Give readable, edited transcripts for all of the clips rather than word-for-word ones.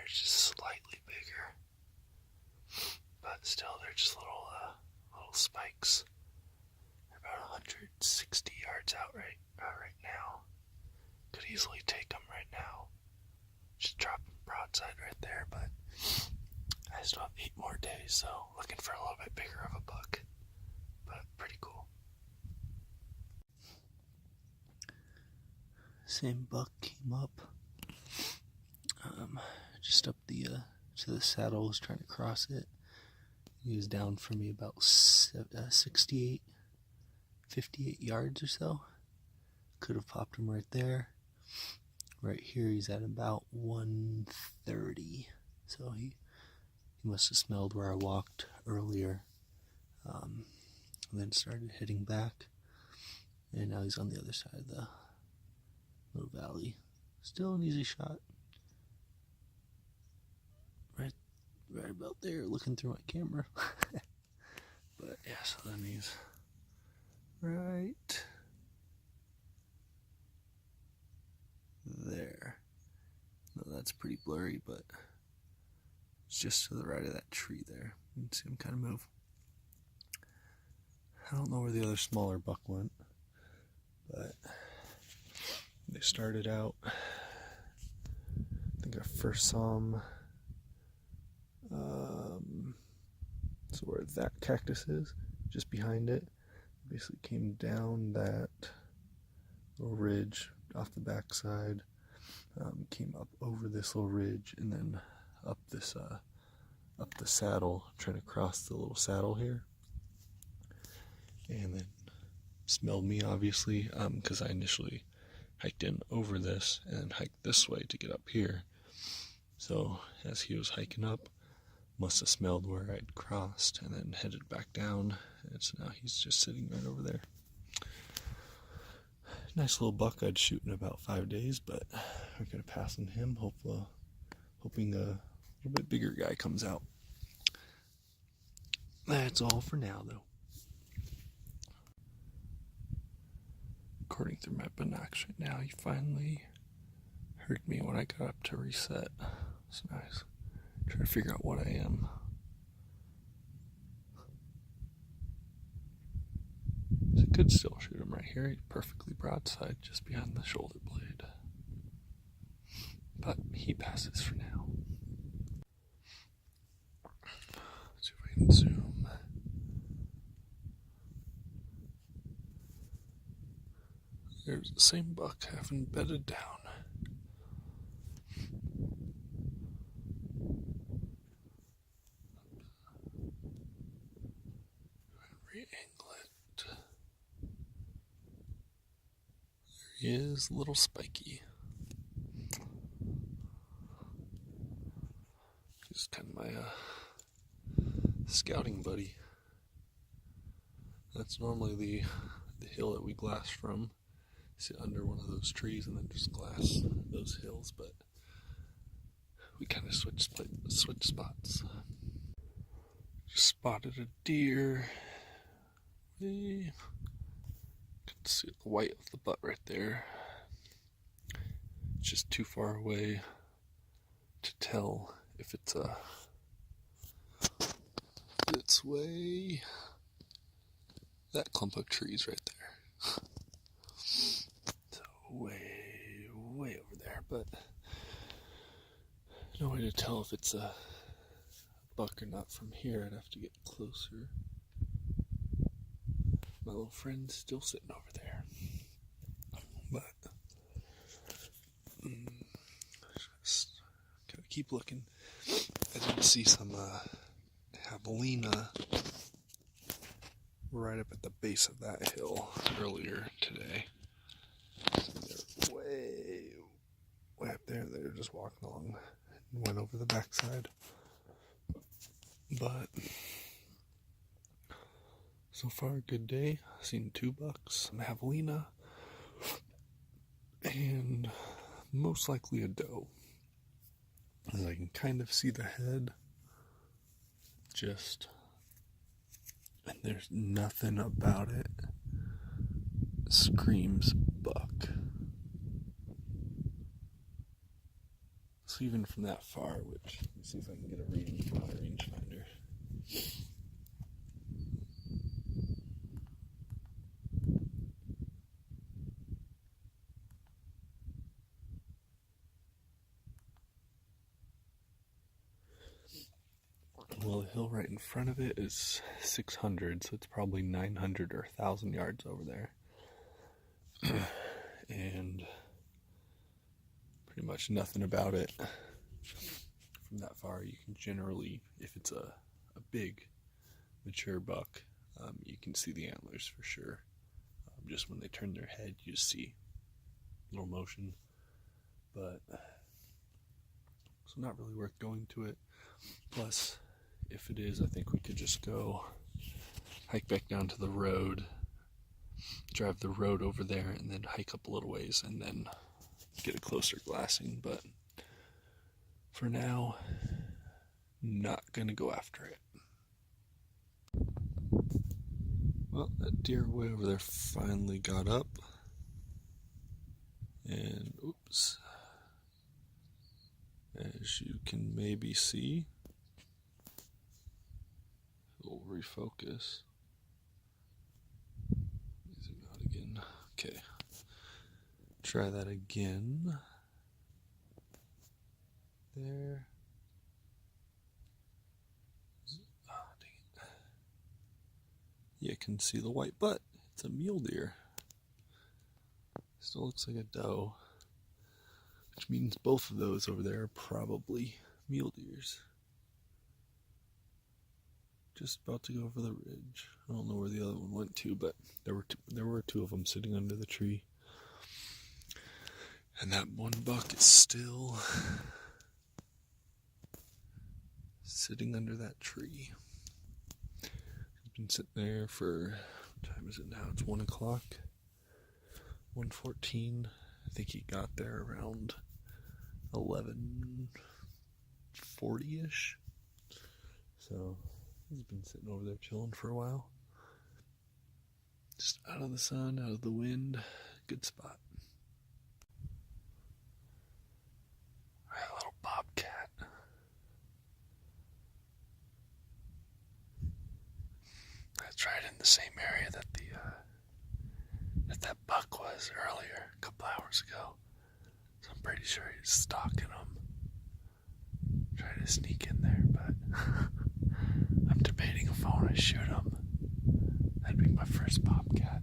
They're just slightly bigger, but still they're just little spikes. They're about 160 yards out right now. Could easily take them right now. Just drop them broadside right there, but I still have 8 more days, so looking for a little bit bigger of a buck, but pretty cool. Same buck came up, just up to the saddle, was trying to cross it. He was down for me about 58 yards or so. Could have popped him right there. Right here he's at about 130, so he must have smelled where I walked earlier, and then started heading back, and now he's on the other side of the little valley. Still an easy shot. Right about there, looking through my camera. But yeah, so then he's right there. No, that's pretty blurry, but it's just to the right of that tree there. You can see him kind of move. I don't know where the other smaller buck went, but they started out, I think I first saw him, so where that cactus is, just behind it, basically came down that little ridge off the backside, came up over this little ridge, and then up this up the saddle, trying to cross the little saddle here, and then smelled me, obviously, because I initially hiked in over this and hiked this way to get up here. So as he was hiking up, must have smelled where I'd crossed and then headed back down, and so now he's just sitting right over there. Nice little buck I'd shoot in about 5 days, but we're gonna pass on him, hoping a little bit bigger guy comes out. That's all for now, though. According through my binocs right now, he finally heard me when I got up to reset. It's nice. Trying to figure out what I am. So I could still shoot him right here. He's perfectly broadside, just behind the shoulder blade. But he passes for now. Let's see if I can zoom. There's the same buck having bedded down. Re-angle it. There he is, a little spiky. He's kind of my scouting buddy. That's normally the hill that we glass from. Sit under one of those trees and then just glass those hills, but we kind of switch spots. Just spotted a deer. You can see the white of the butt right there. It's just too far away to tell if it's this way. That clump of trees right there. So way over there, but no way to tell if it's a buck or not from here. I'd have to get closer. My little friend's still sitting over there, but just gotta keep looking. I did see some javelina right up at the base of that hill earlier today. They're way up there. They were just walking along and went over the backside. But so far, good day. I've seen 2 bucks, some javelina, and most likely a doe. As I can kind of see the head, and there's nothing about it screams buck. So even from that far, which, let me see if I can get a reading from my rangefinder. Well, the hill right in front of it is 600, so it's probably 900 or 1,000 yards over there. And pretty much nothing about it. From that far, you can generally, if it's a big, mature buck, you can see the antlers for sure. Just when they turn their head, you just see a little motion. But, so not really worth going to it. Plus, if it is, I think we could just go hike back down to the road, drive the road over there, and then hike up a little ways, and then get a closer glassing. But for now, not gonna go after it. Well, that deer way over there finally got up, and oops, as you can maybe see, we'll refocus. Zoom out again. Okay. Try that again. There. Oh, dang it. You can see the white butt. It's a mule deer. Still looks like a doe, which means both of those over there are probably mule deers. Just about to go over the ridge. I don't know where the other one went to, but there were two of them sitting under the tree. And that one buck is still sitting under that tree. He's been sitting there for, what time is it now? It's 1 o'clock. 1:14. I think he got there around 11:40-ish. So he's been sitting over there chilling for a while. Just out of the sun, out of the wind. Good spot. Alright, a little bobcat. That's right in the same area that that buck was earlier, a couple hours ago. So I'm pretty sure he's stalking him. Trying to sneak in there, but I'm debating if I want to shoot him. That'd be my first bobcat.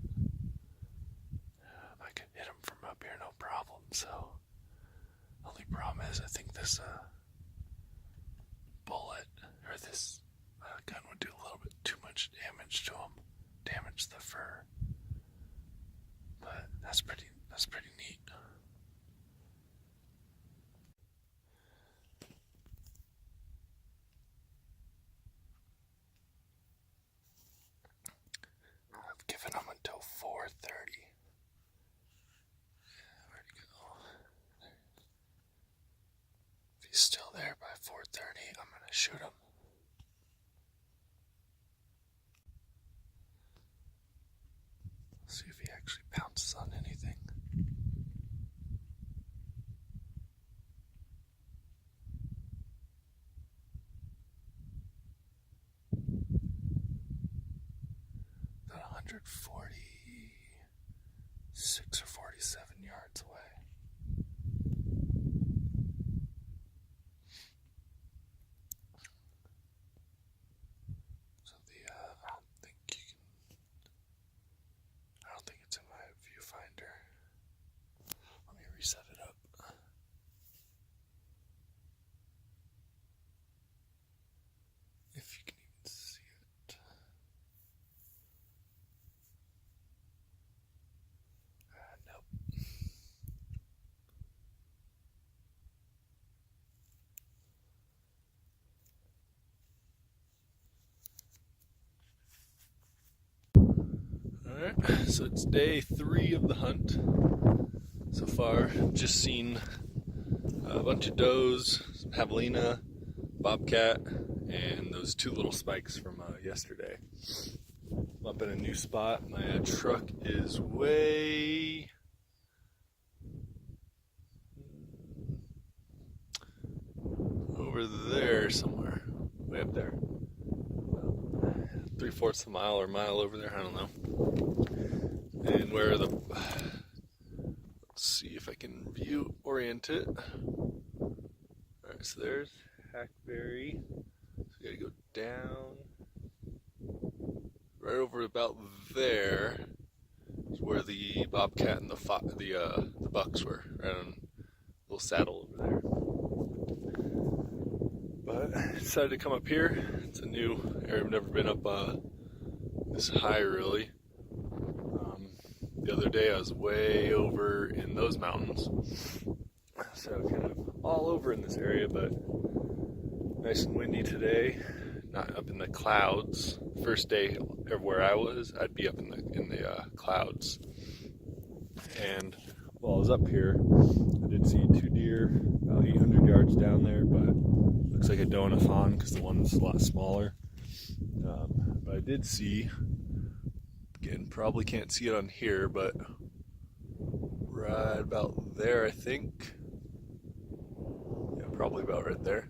I could hit him from up here, no problem. So, only problem is I think this bullet or this gun would do a little bit too much damage to him, damage the fur. But that's pretty neat. I've given him until 4:30. Where'd he go? There. If he's still there by 4:30, I'm gonna shoot him. See if he actually pounces on anything. About 146 or 47 yards away. So I don't think it's in my viewfinder. Let me reset it up. If you can even see it. Nope. Alright, so it's day 3 of the hunt. So far, just seen a bunch of does, some javelina, bobcat, and those 2 little spikes from yesterday. I'm up in a new spot. My truck is way over there somewhere. Way up there. 3/4 of a mile or a mile over there, I don't know. And where the... Let's see if I can orient it. Alright, so there's Hackberry. So we gotta go down. Right over about there is where the bobcat and the bucks were, right on a little saddle over there. But I decided to come up here. It's a new area. I've never been up this high, really. The other day I was way over in those mountains, so kind of all over in this area, but nice and windy today. Not up in the clouds. First day where I was, I'd be up in the clouds. And while I was up here, I did see 2 deer about 800 yards down there, but looks like I don't have fawn because the one's a lot smaller. But I did see, again, probably can't see it on here, but right about there, I think. Yeah, probably about right there.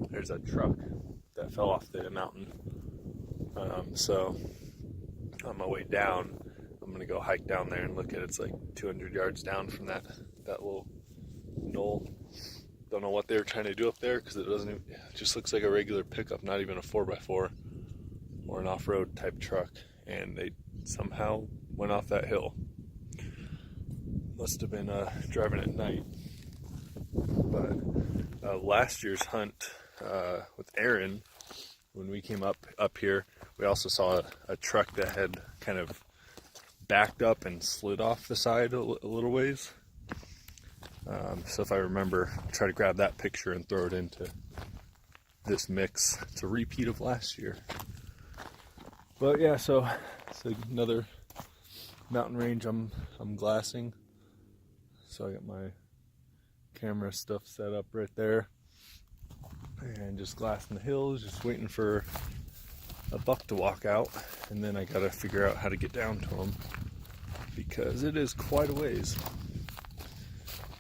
There's a truck that fell off the mountain. So on my way down, I'm gonna go hike down there and look at it. It's like 200 yards down from that little knoll. Don't know what they were trying to do up there because it just looks like a regular pickup, not even a 4x4 or an off-road type truck. And they somehow went off that hill. Must have been driving at night. But last year's hunt with Aaron, when we came up here, we also saw a truck that had kind of backed up and slid off the side a little ways. So if I remember, I'll try to grab that picture and throw it into this mix. It's a repeat of last year. But yeah, so it's another mountain range I'm glassing. So I got my camera stuff set up right there. And just glassing the hills, just waiting for a buck to walk out. And then I gotta figure out how to get down to him because it is quite a ways.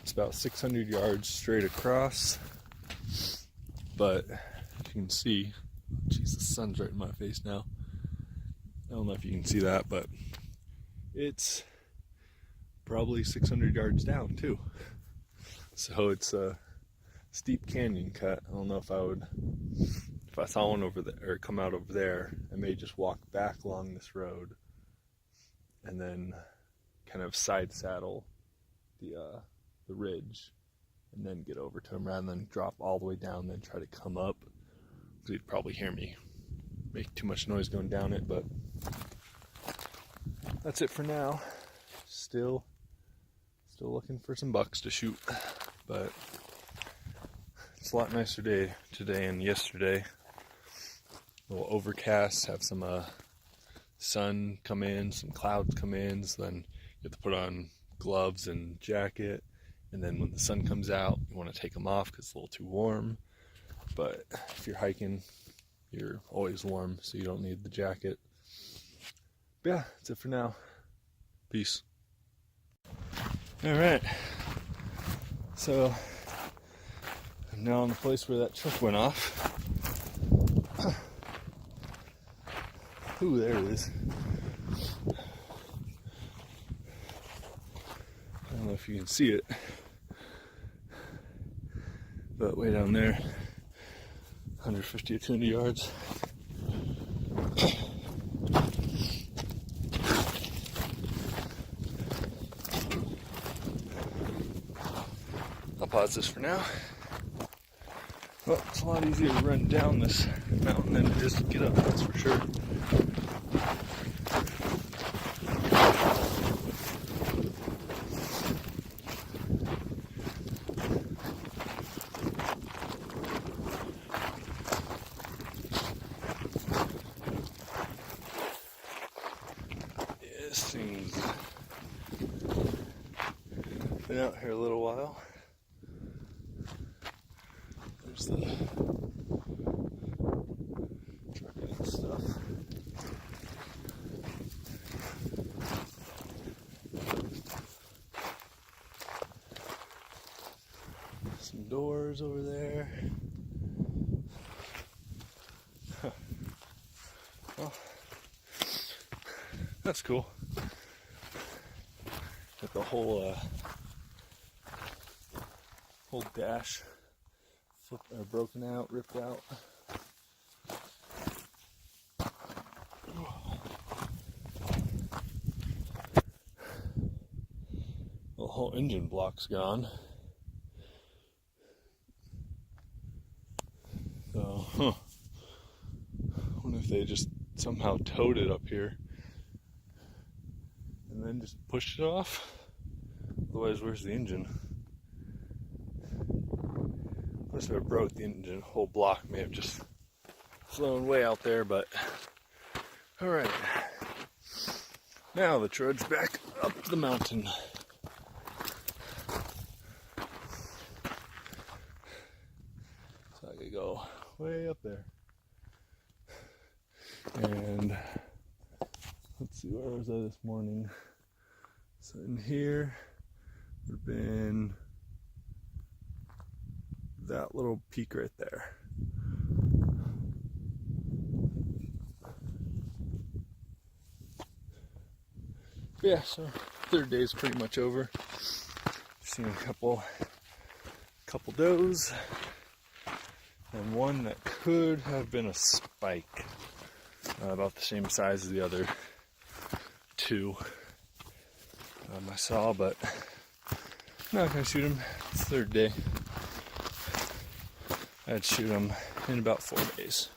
It's about 600 yards straight across. But you can see, geez, the sun's right in my face now. I don't know if you can see that, but it's probably 600 yards down too. So it's a steep canyon cut. I don't know if I saw one over there or come out over there, I may just walk back along this road and then kind of side saddle the ridge and then get over to him rather than drop all the way down, then try to come up. Because he'd probably hear me make too much noise going down it, but that's it for now. Still looking for some bucks to shoot, but it's a lot nicer day today and yesterday. A little overcast, have some sun come in, some clouds come in, so then you have to put on gloves and jacket, and then when the sun comes out, you want to take them off because it's a little too warm. But if you're hiking, you're always warm, so you don't need the jacket. But yeah, that's it for now. Peace. All right, so I'm now in the place where that truck went off. Ooh, there it is. I don't know if you can see it, but way down there, 150 or 200 yards. I'll pause this for now. Well, it's a lot easier to run down this mountain than it is to get up, that's for sure. This thing's been out here a little while. There's the truck and stuff. doors over there. Well, that's cool. Got the whole dash broken out, ripped out. The whole engine block's gone. So, I wonder if they just somehow towed it up here and then just pushed it off. Otherwise, where's the engine? Unless if it broke, the engine, whole block may have just flown way out there, but alright. Now the trudge back up the mountain. So I could go way up there. And let's see, where was I this morning? So in here would have been that little peak right there. Yeah, so third day is pretty much over. Seen a couple does and one that could have been a spike, about the same size as the other two I saw, but I'm not gonna shoot him. It's third day. I'd shoot him in about 4 days.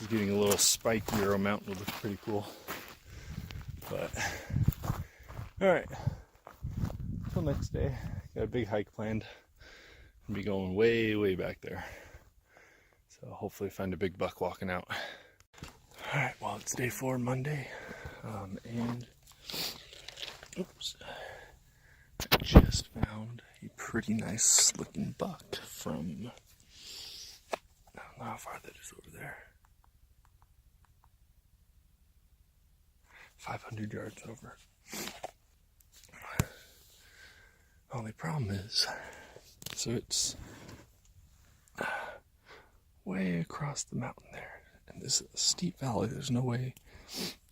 Getting a little spike Euro Mountain would look pretty cool. But alright. Till next day. Got a big hike planned. I'll be going way back there. So hopefully find a big buck walking out. Alright, well it's day 4, Monday. And oops. I just found a pretty nice looking buck from, I don't know how far that is over there. 500 yards over. Only problem is, so it's way across the mountain there, and this is a steep valley. There's no way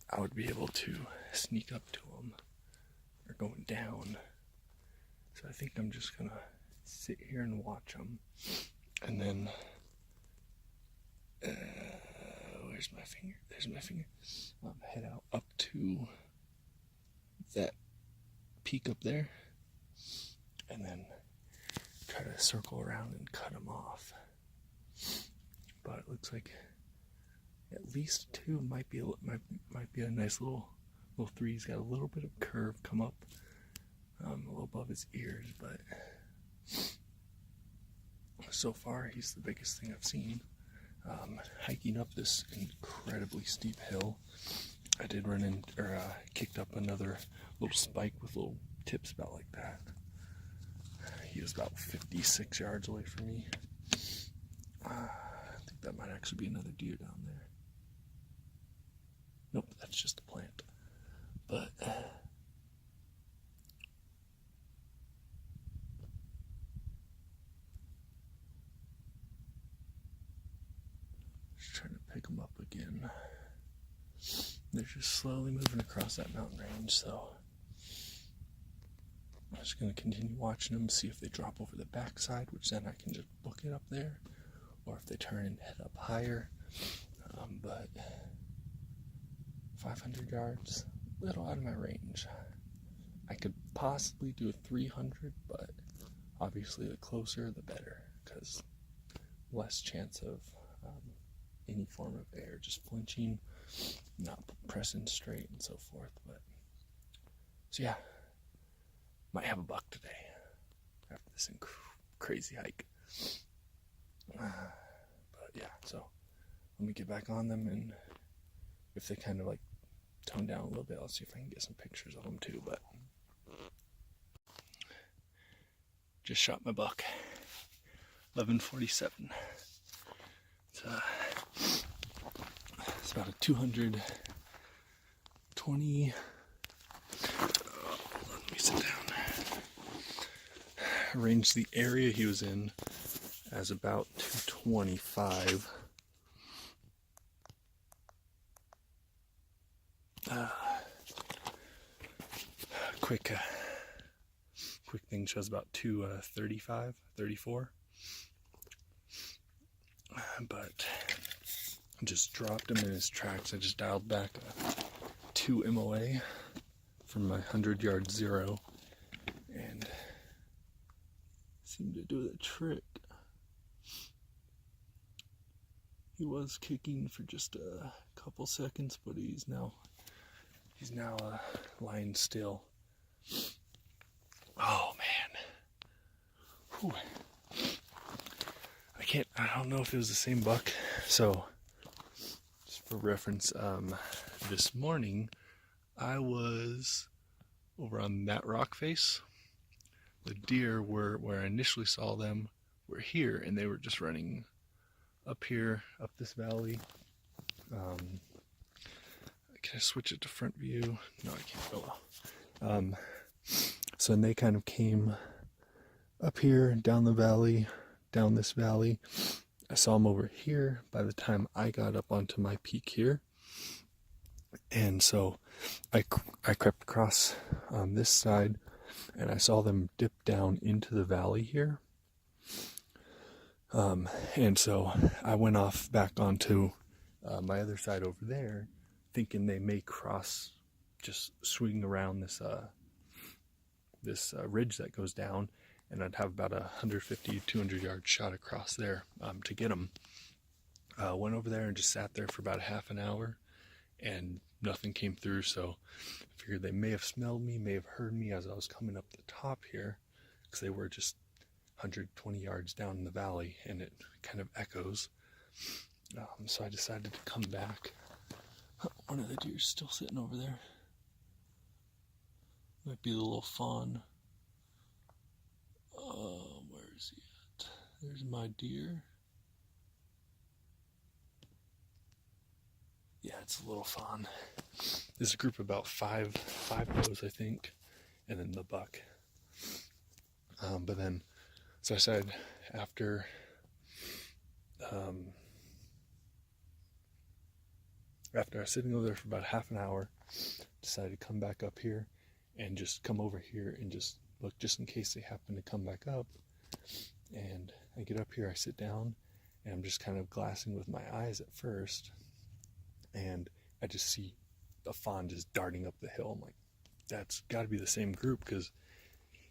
I would be able to sneak up to him or going down. So I think I'm just gonna sit here and watch him, and then where's my finger? There's my finger. Head out up to that peak up there, and then try to circle around and cut him off. But it looks like at least 2 might be a nice little 3. He's got a little bit of curve come up a little above his ears, but so far he's the biggest thing I've seen. Hiking up this incredibly steep hill, I did run in, or kicked up another little spike with little tips about like that. He was about 56 yards away from me. I think that might actually be another deer down there. Nope, that's just a plant. But just trying to pick them up again. They're just slowly moving across that mountain range, so I'm just going to continue watching them, see if they drop over the backside, which then I can just book it up there, or if they turn and head up higher. But 500 yards, a little out of my range. I could possibly do a 300, but obviously the closer the better, because less chance of any form of air just flinching, not pressing straight and so forth. But so yeah, might have a buck today after this crazy hike. But yeah, so let me get back on them, and if they kind of like tone down a little bit, I'll see if I can get some pictures of them too. But just shot my buck, 11:47. It's about a 220. Hold on, let me sit down. arranged the area he was in as about 225. Quick thing shows about 235, 34. But I just dropped him in his tracks. I just dialed back a 2 MOA from my 100-yard zero and seemed to do the trick. He was kicking for just a couple seconds, but he's now lying still. Oh man. Whew. I don't know if it was the same buck. So just for reference, this morning I was over on that rock face. The deer were where I initially saw them were here, and they were just running up here, up this valley. Can I switch it to front view? No, I can't. Oh well. So then they kind of came up here, down the valley, down this valley. I saw them over here by the time I got up onto my peak here. And so I crept across this side, and I saw them dip down into the valley here. And so I went off back onto my other side over there, thinking they may cross, just swing around this ridge that goes down, and I'd have about 150, 200 yard shot across there to get them. Went over there and just sat there for about half an hour, and nothing came through. So I figured they may have smelled me, may have heard me as I was coming up the top here, because they were just 120 yards down in the valley, and it kind of echoes. So I decided to come back. One of the deer's still sitting over there. Might be the little fawn. Where is he at? There's my deer. Yeah, it's a little fawn. There's a group of about five does, I think, and then the buck. But then, so I said after I was sitting over there for about half an hour, decided to come back up here and just come over here and just look, just in case they happen to come back up. And I get up here, I sit down, and I'm just kind of glassing with my eyes at first, and I just see a fawn just darting up the hill. I'm like, that's got to be the same group, because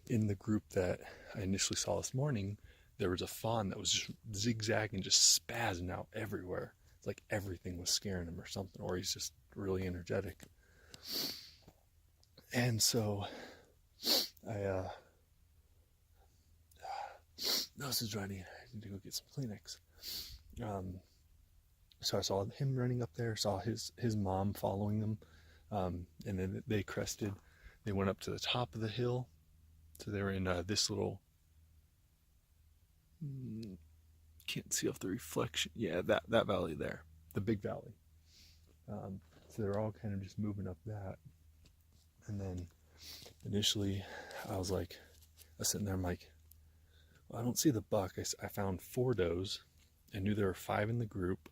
in the group that I initially saw this morning, there was a fawn that was just zigzagging, just spazzing out everywhere. It's like everything was scaring him or something, or he's just really energetic. And so I nose is running. I need to go get some Kleenex. So I saw him running up there, saw his mom following them, and then they crested. They went up to the top of the hill. So they were in this little, can't see off the reflection. Yeah, that valley there, the big valley. So they're all kind of just moving up that. And then initially I was sitting there, I'm like, well, I don't see the buck. I found 4 does. I knew there were 5 in the group,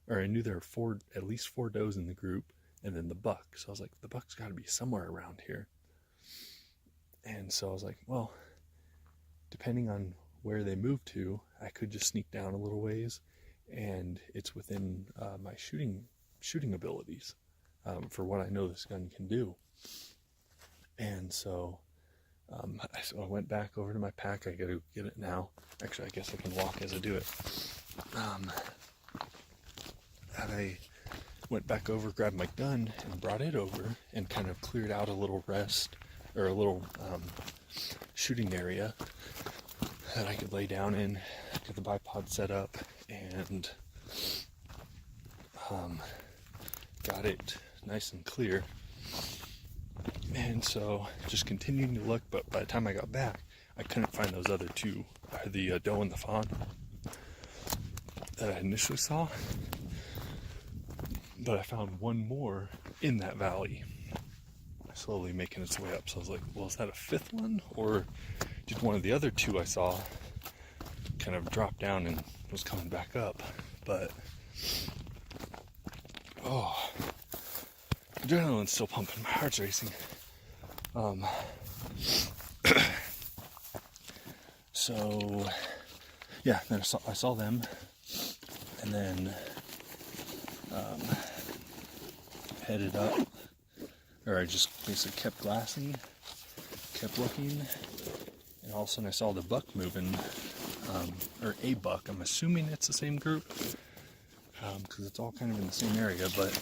or I knew there were at least 4 does in the group, and then the buck. So I was like, the buck's got to be somewhere around here. And so I was like, well, depending on where they move to, I could just sneak down a little ways, and it's within my shooting abilities for what I know this gun can do. And so I went back over to my pack. I gotta get it now. Actually, I guess I can walk as I do it. I went back over, grabbed my gun, and brought it over, and kind of cleared out a little rest, or a little shooting area that I could lay down in, get the bipod set up, and got it nice and clear. And so just continuing to look, but by the time I got back, I couldn't find those other 2, the doe and the fawn that I initially saw. But I found one more in that valley, slowly making its way up. So I was like, well, is that a 5th one? Or did one of the other two I saw kind of drop down and was coming back up. But oh, adrenaline's still pumping, my heart's racing. So yeah, then I saw them, and then headed up, or I just basically kept glassing, kept looking, and all of a sudden I saw the buck moving, or a buck. I'm assuming it's the same group, because it's all kind of in the same area, but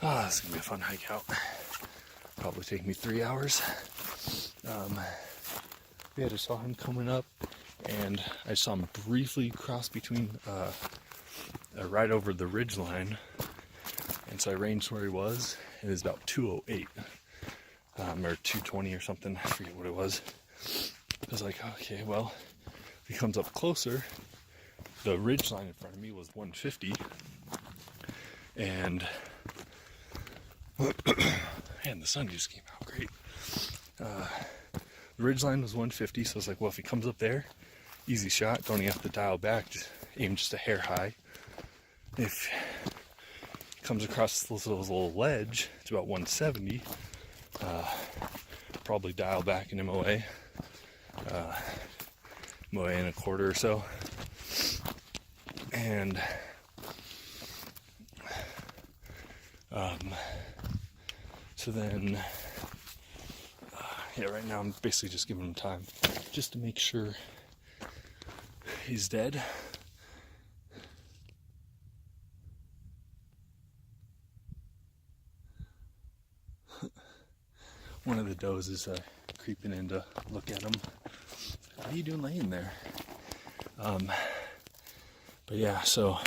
this is gonna be a fun hike out. Probably take me 3 hours. Yeah, I just saw him coming up, and I saw him briefly cross between right over the ridge line, and so I ranged where he was. It was about 208 or 220 or something. I forget what it was. I was like, okay, well, if he comes up closer, the ridge line in front of me was 150, and man, the sun just came out great. The ridge line was 150, so I was like, well, if he comes up there, easy shot, don't even have to dial back, just aim just a hair high. If he comes across this little ledge, it's about 170, probably dial back an MOA, MOA and a quarter or so. And so then yeah, right now I'm basically just giving him time just to make sure he's dead. One of the does is creeping in to look at him. What are you doing laying there? But yeah, so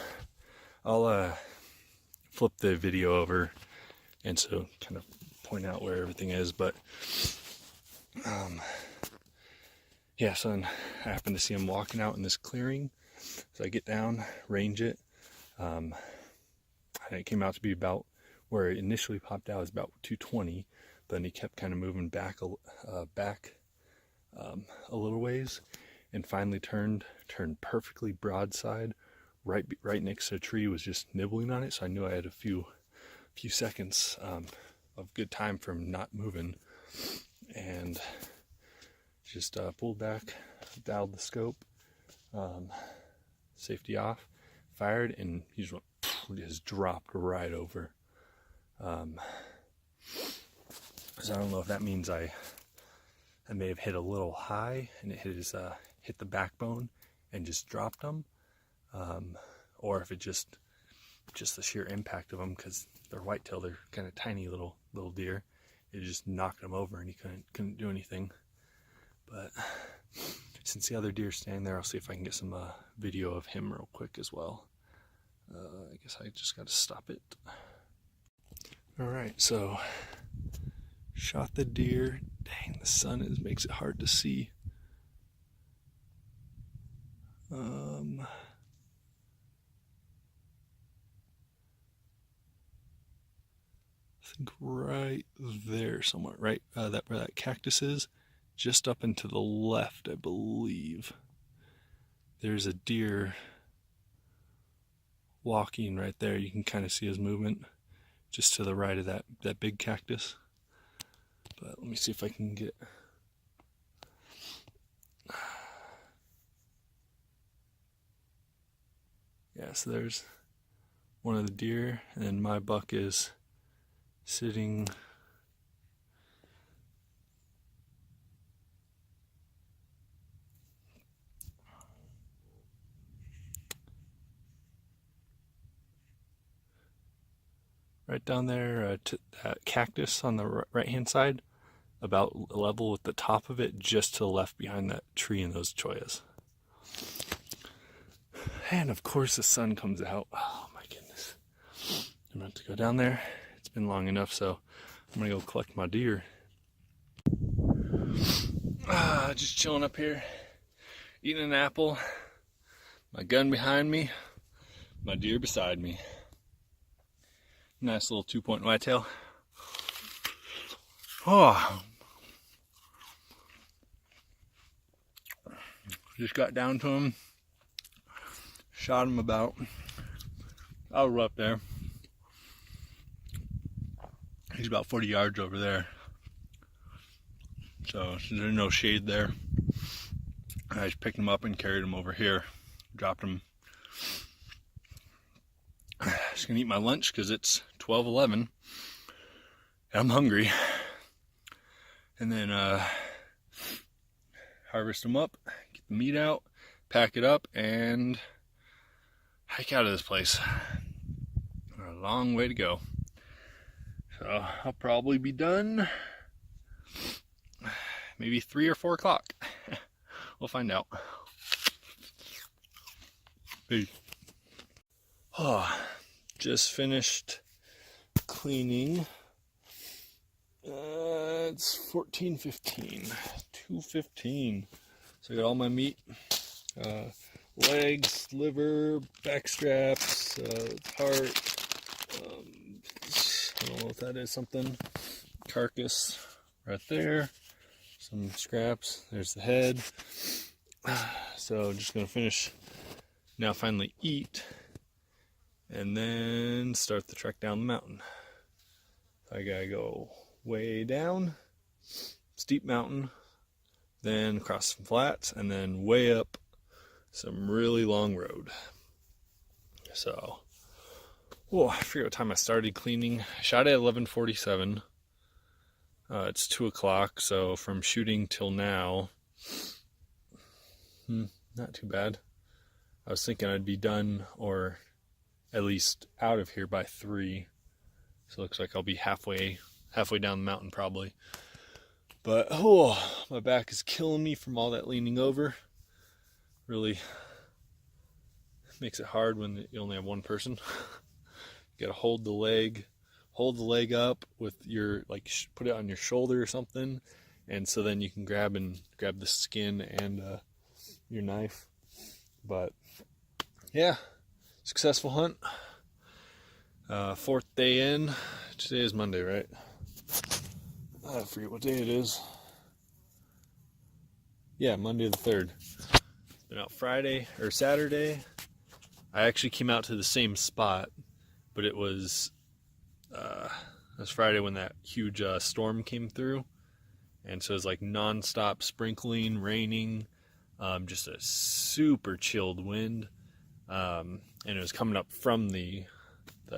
I'll flip the video over and so kind of point out where everything is, but yeah, so then I happen to see him walking out in this clearing, so I get down, range it, and it came out to be about where it initially popped out was about 220, but then he kept kind of moving back a little ways, and finally turned perfectly broadside, right next to a tree, was just nibbling on it, so I knew I had a few seconds of good time for him not moving, and just pulled back, dialed the scope, safety off, fired, and he just dropped right over. So I don't know if that means I may have hit a little high and it hit the backbone and just dropped him, or if it just the sheer impact of them, because they're whitetail, they're kind of tiny little deer. It just knocked him over and he couldn't do anything. But since the other deer's standing there, I'll see if I can get some video of him real quick as well. I guess I just got to stop it. Alright, so shot the deer. Dang, the sun makes it hard to see. I think right there somewhere, right? Where that cactus is, just up and to the left, I believe. There's a deer walking right there. You can kind of see his movement just to the right of that big cactus. But let me see if I can get... Yeah, so there's one of the deer, and then my buck is sitting right down there to that cactus on the right hand side, about level with the top of it, just to the left behind that tree and those choyas. And of course the sun comes out. Oh my goodness. I'm about to go down there. It's been long enough, so I'm gonna go collect my deer. Just chilling up here, eating an apple, my gun behind me, my deer beside me. Nice little 2-point whitetail. Oh, just got down to him, shot him about. I was up there. He's about 40 yards over there. So there's no shade there. I just picked him up and carried him over here. Dropped him. Just gonna eat my lunch because it's 12:11. And I'm hungry. And then harvest them up, get the meat out, pack it up, and hike out of this place. A long way to go. So I'll probably be done maybe 3 or 4 o'clock. We'll find out. Peace. Oh, just finished cleaning. It's 14:15, 2:15. So I got all my meat, legs, liver, back straps, heart. I don't know what that is. Something carcass right there. Some scraps. There's the head. So just gonna finish now. Finally eat, and then start the trek down the mountain. I gotta go way down, steep mountain, then across some flats, and then way up some really long road. So, I forget what time I started cleaning. I shot at 11:47. It's 2 o'clock, so from shooting till now, not too bad. I was thinking I'd be done, or at least out of here by 3. So it looks like I'll be halfway down the mountain probably. But my back is killing me from all that leaning over. Really makes it hard when you only have one person. You gotta hold the leg up with your, put it on your shoulder or something, and so then you can grab the skin and your knife. But yeah, successful hunt. 4th day in. Today is Monday, right? I forget what day it is. Yeah, Monday the 3rd. Been out Friday or Saturday. I actually came out to the same spot, but it was Friday when that huge storm came through, and so it was like non-stop sprinkling, raining, just a super chilled wind, and it was coming up from the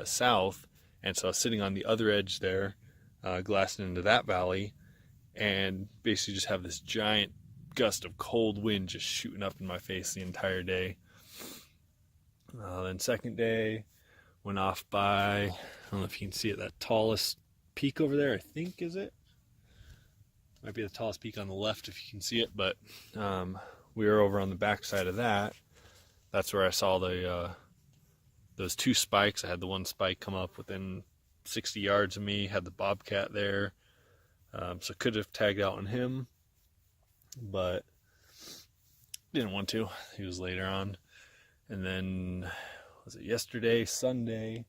south, and so I was sitting on the other edge there, glassing into that valley, and basically just have this giant gust of cold wind just shooting up in my face the entire day. Then second day, went off by, I don't know if you can see it, that tallest peak over there, I think, is it? Might be the tallest peak on the left if you can see it, but we were over on the back side of that. That's where I saw those 2 spikes. I had the one spike come up within 60 yards of me, had the bobcat there, so could have tagged out on him, but didn't want to. He was later on. And then, was it yesterday, Sunday,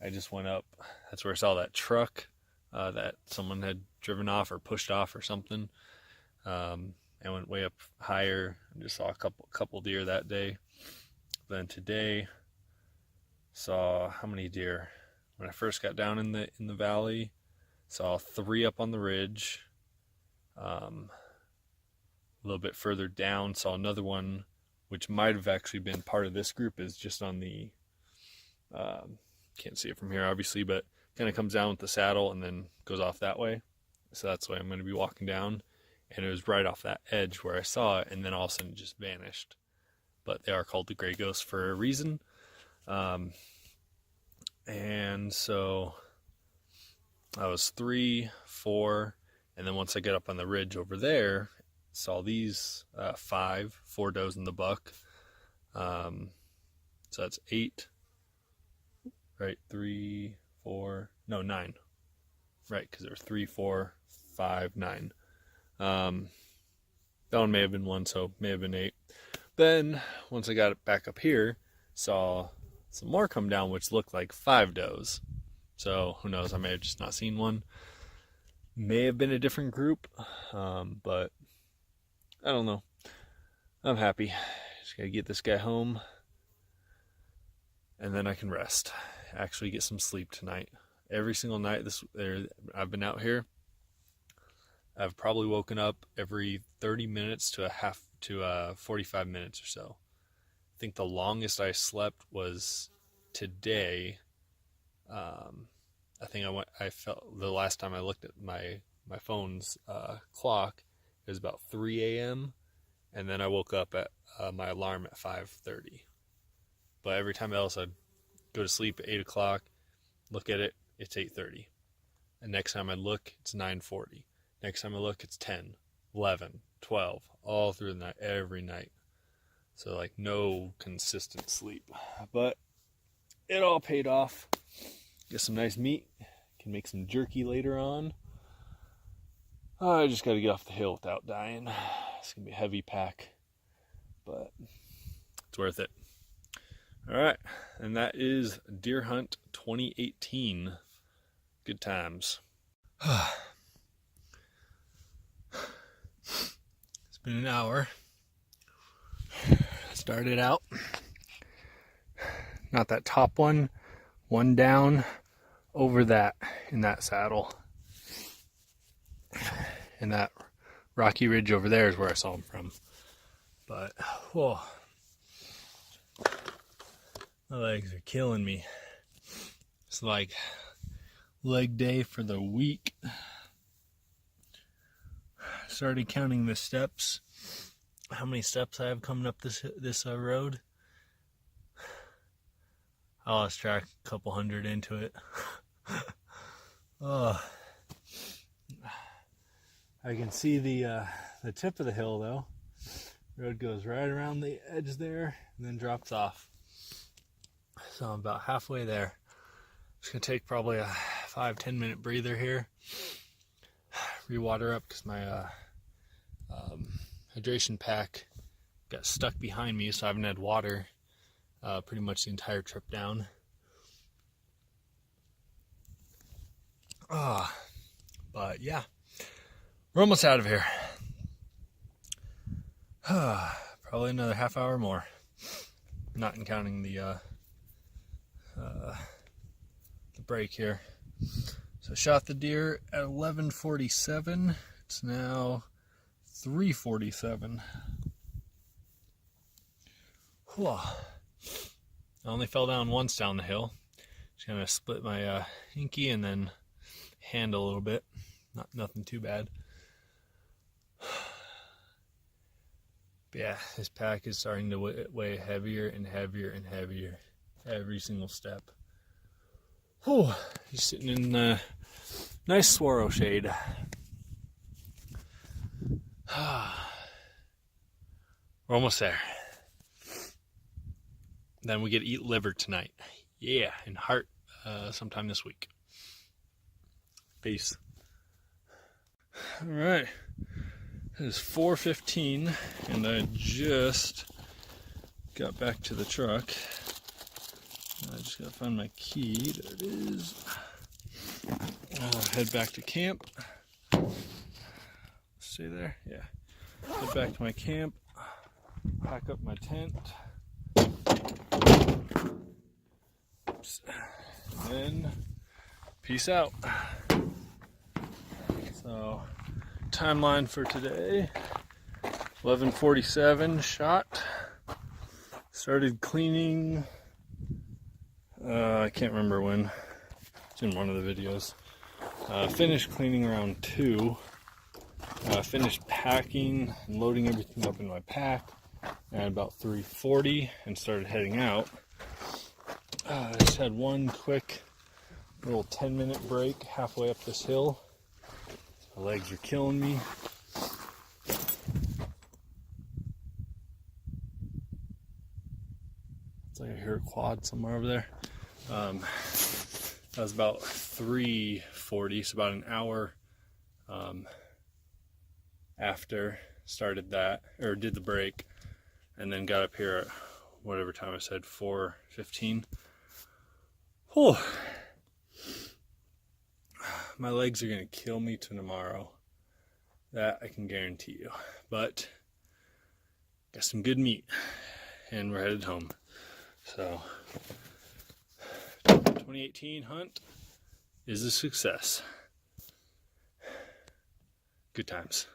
I just went up. That's where I saw that truck that someone had driven off or pushed off or something. I went way up higher and just saw a couple deer that day. Then today, saw how many deer? When I first got down in the valley, saw 3 up on the ridge. A little bit further down, saw another one, which might have actually been part of this group, is just on the, can't see it from here obviously, but kind of comes down with the saddle and then goes off that way. So that's the way I'm going to be walking down. And it was right off that edge where I saw it, and then all of a sudden it just vanished. But they are called the gray ghosts for a reason. And so I was 3, 4, and then once I get up on the ridge over there, saw these 4 does and the buck. So that's 8, right? 3, 4, no, 9, right? Because there were 3, 4, 5, 9. That one may have been 1, so may have been 8. Then once I got it back up here, saw some more come down, which looked like 5 does. So who knows? I may have just not seen one. May have been a different group, but I don't know. I'm happy. Just gotta get this guy home, and then I can rest. Actually get some sleep tonight. Every single night I've been out here, I've probably woken up every 30 minutes to 45 minutes or so. I think the longest I slept was today. I think I felt the last time I looked at my phone's clock, it was about 3 a.m. and then I woke up at my alarm at 5:30. But every time else I'd go to sleep at 8 o'clock, look at it, it's 8:30. And next time I look, it's 9:40. Next time I look, it's 10, 11, 12, all through the night, every night. So like no consistent sleep. But it all paid off. Get some nice meat. Can make some jerky later on. I just got to get off the hill without dying. It's going to be a heavy pack, but it's worth it. All right, and that is Deer Hunt 2018. Good times. It's been an hour. Started out. Not that top one. One down over that in that saddle. And that rocky ridge over there is where I saw him from. But, whoa. My legs are killing me. It's like leg day for the week. Started counting the steps. How many steps I have coming up this road. I lost track a couple hundred into it. Oh. I can see the tip of the hill though. Road goes right around the edge there and then drops off. So I'm about halfway there. It's gonna take probably a 5-10 minute breather here. Rewater up because my hydration pack got stuck behind me, so I haven't had water pretty much the entire trip down. But yeah, we're almost out of here. Probably another half hour more, not counting the break here. So shot the deer at 11:47. It's now 3:47. I only fell down once down the hill. Just gonna split my hinky and then hand a little bit. Nothing too bad. But yeah, this pack is starting to weigh heavier and heavier and heavier every single step. Whew, just sitting in the nice swallow shade. We're almost there. Then we get to eat liver tonight. Yeah, and heart sometime this week. Peace. All right. It is 4:15, and I just got back to the truck. I just gotta find my key. There it is. I'll head back to camp. Stay there? Yeah. Head back to my camp. Pack up my tent. Oops. And then peace out. So timeline for today: 11:47 shot. Started cleaning. I can't remember when. It's in one of the videos. Finished cleaning around 2. Finished packing and loading everything up in my pack at about 3:40 and started heading out. I just had one quick little 10-minute break halfway up this hill. My legs are killing me. It's like I hear a quad somewhere over there. That was about 3:40, so about an hour after started that, or did the break, and then got up here at whatever time I said, 4:15. Whew. my legs are gonna kill me tomorrow. That I can guarantee you. But got some good meat, and we're headed home. So 2018 hunt is a success. Good times.